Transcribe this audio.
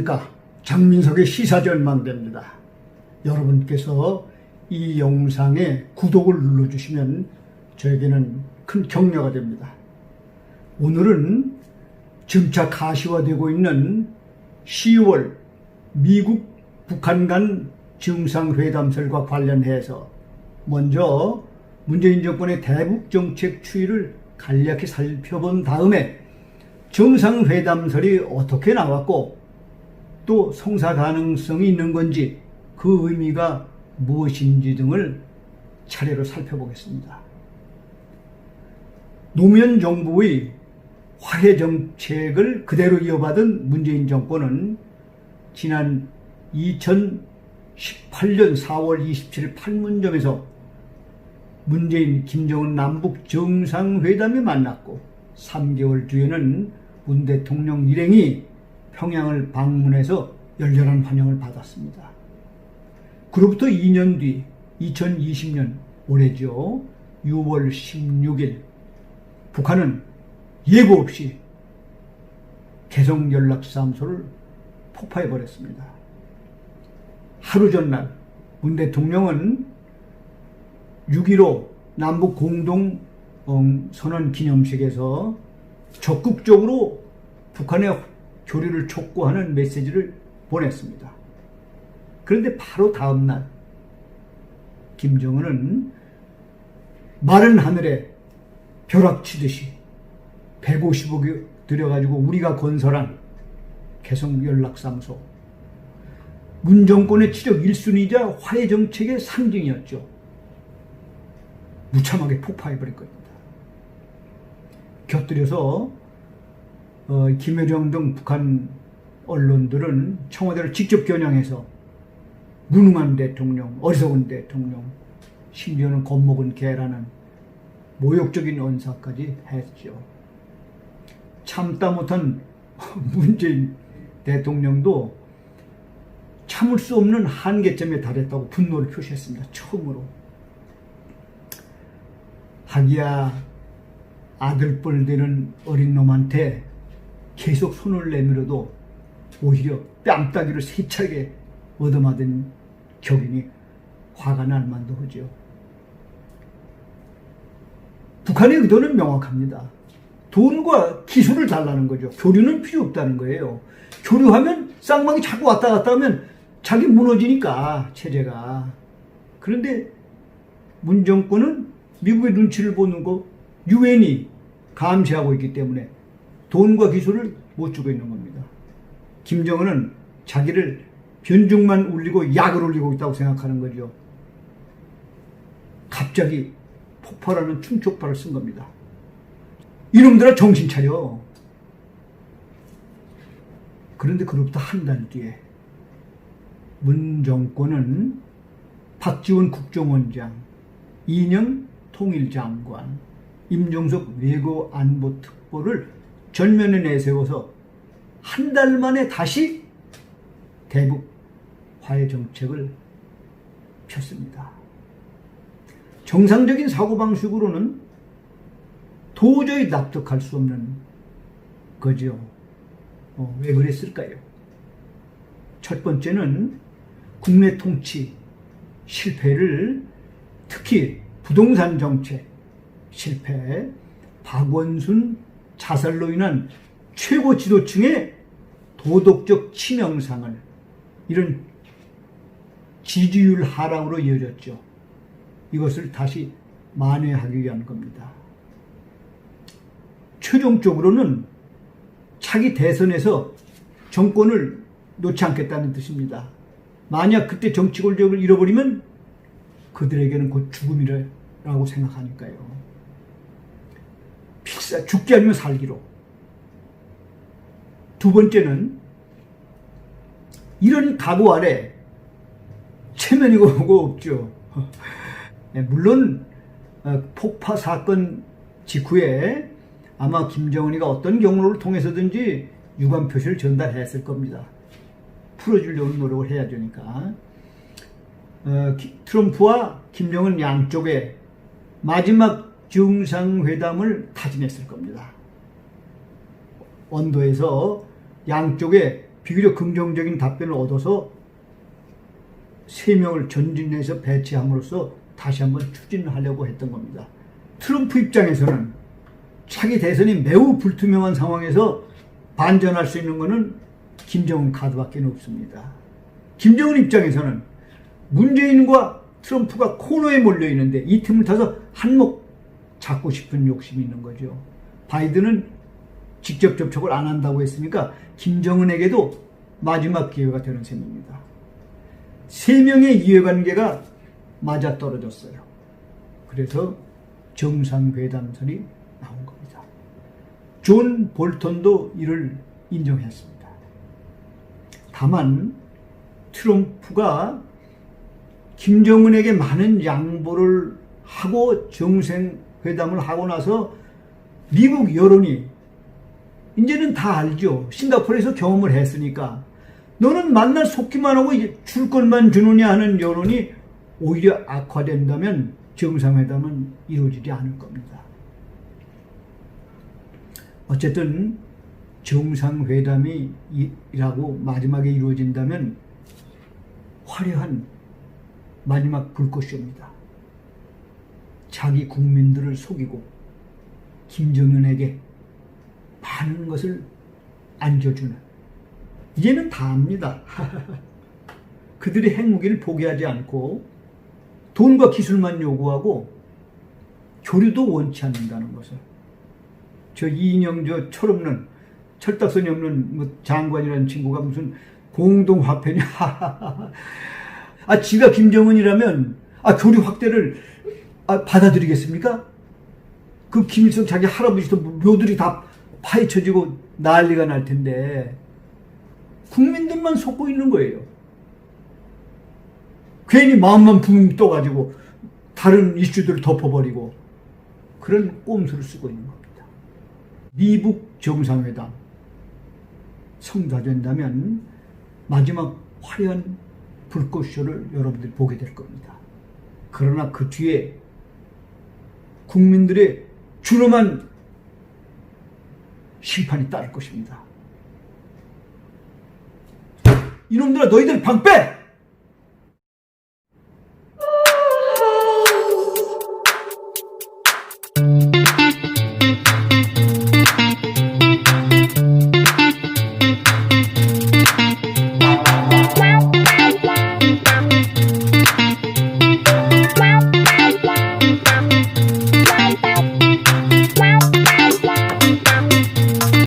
안녕하십니까. 장민석의 시사전망대입니다. 여러분께서 이 영상에 구독을 눌러주시면 저에게는 큰 격려가 됩니다. 오늘은 점차 가시화되고 있는 10월 미국 북한 간 정상회담설과 관련해서 먼저 문재인 정권의 대북 정책 추이를 간략히 살펴본 다음에 정상회담설이 어떻게 나왔고 또 성사 가능성이 있는 건지 그 의미가 무엇인지 등을 차례로 살펴보겠습니다. 노무현 정부의 화해 정책을 그대로 이어받은 문재인 정권은 지난 2018년 4월 27일 판문점에서 문재인, 김정은 남북 정상회담에 만났고 3개월 뒤에는 문 대통령 일행이 평양을 방문해서 열렬한 환영을 받았습니다. 그로부터 2년 뒤 2020년 올해죠. 6월 16일 북한은 예고 없이 개성연락사무소를 폭파해버렸습니다. 하루 전날 문 대통령은 6.15 남북 공동 선언 기념식에서 적극적으로 북한의 교류를 촉구하는 메시지를 보냈습니다. 그런데 바로 다음 날 김정은은 마른 하늘에 벼락치듯이 150억이 들여가지고 우리가 건설한 개성연락사무소, 문 정권의 치력 1순위이자 화해 정책의 상징이었죠. 무참하게 폭파해버릴 겁니다. 곁들여서 김여정 등 북한 언론들은 청와대를 직접 겨냥해서 무능한 대통령, 어리석은 대통령, 심지어는 겁먹은 개라는 모욕적인 언사까지 했죠. 참다 못한 문재인 대통령도 참을 수 없는 한계점에 달했다고 분노를 표시했습니다. 처음으로. 하기야 아들뻘 되는 어린 놈한테 계속 손을 내밀어도 오히려 뺨따기로 세차게 얻어맞은 격이니 화가 날 만도 하죠. 북한의 의도는 명확합니다. 돈과 기술을 달라는 거죠. 교류는 필요 없다는 거예요. 교류하면 쌍방이 자꾸 왔다 갔다 하면 자기 무너지니까 체제가. 그런데 문 정권은 미국의 눈치를 보는 거 유엔이 감시하고 있기 때문에 돈과 기술을 못 주고 있는 겁니다. 김정은은 자기를 변죽만 울리고 약을 올리고 있다고 생각하는 거죠. 갑자기 폭발하는 충촉발을 쓴 겁니다. 이놈들아 정신 차려. 그런데 그로부터 한 달 뒤에 문 정권은 박지원 국정원장, 이인영 통일장관, 임종석 외교안보특보를 전면에 내세워서 한 달 만에 다시 대북 화해 정책을 폈습니다. 정상적인 사고방식으로는 도저히 납득할 수 없는 거죠. 왜 그랬을까요? 첫 번째는 국내 통치 실패를, 특히 부동산 정책 실패, 박원순 자살로 인한 최고 지도층의 도덕적 치명상을, 이런 지지율 하락으로 이어졌죠. 이것을 다시 만회하기 위한 겁니다. 최종적으로는 차기 대선에서 정권을 놓지 않겠다는 뜻입니다. 만약 그때 정치 권력을 잃어버리면 그들에게는 곧 죽음이라고 생각하니까요. 필사, 죽기 아니면 살기로. 두 번째는 이런 각오 아래 체면이고 뭐고 없죠. 물론 폭파 사건 직후에 아마 김정은이가 어떤 경로를 통해서든지 유감 표시를 전달했을 겁니다. 풀어주려는 노력을 해야 되니까. 트럼프와 김정은 양쪽에 마지막 정상회담을 타진했을 겁니다. 원도에서 양쪽에 비교적 긍정적인 답변을 얻어서 3명을 전진해서 배치함으로써 다시 한번 추진하려고 했던 겁니다. 트럼프 입장에서는 차기 대선이 매우 불투명한 상황에서 반전할 수 있는 것은 김정은 카드밖에 없습니다. 김정은 입장에서는 문재인과 트럼프가 코너에 몰려 있는데 이 틈을 타서 한몫 잡고 싶은 욕심이 있는 거죠. 바이든은 직접 접촉을 안 한다고 했으니까 김정은에게도 마지막 기회가 되는 셈입니다. 3명의 이해관계가 맞아떨어졌어요. 그래서 정상회담설이 나온 겁니다. 존 볼턴도 이를 인정했습니다. 다만 트럼프가 김정은에게 많은 양보를 하고 정상회담을 하고 나서 미국 여론이 이제는 다 알죠. 싱가포르에서 경험을 했으니까 너는 만날 속기만 하고 줄 것만 주느냐 하는 여론이 오히려 악화된다면 정상회담은 이루어지지 않을 겁니다. 어쨌든 정상회담이라고 마지막에 이루어진다면 화려한 마지막 불꽃쇼입니다. 자기 국민들을 속이고 김정은에게 많은 것을 안겨주는, 이제는 다 압니다. 그들의 핵무기를 포기하지 않고 돈과 기술만 요구하고 교류도 원치 않는다는 것을. 저 이인영 저 철없는, 철딱선이 없는 뭐 장관이라는 친구가 무슨 공동화폐냐. 지가 김정은이라면 교류 확대를 받아들이겠습니까? 그 김일성 자기 할아버지도 묘들이 다 파헤쳐지고 난리가 날 텐데 국민들만 속고 있는 거예요. 괜히 마음만 붕 떠가지고 다른 이슈들을 덮어버리고 그런 꼼수를 쓰고 있는 겁니다. 미북 정상회담 성사된다면 마지막 화려한 불꽃쇼를 여러분들이 보게 될 겁니다. 그러나 그 뒤에 국민들의 준엄한 심판이 따를 것입니다. 이놈들아, 너희들 방 빼!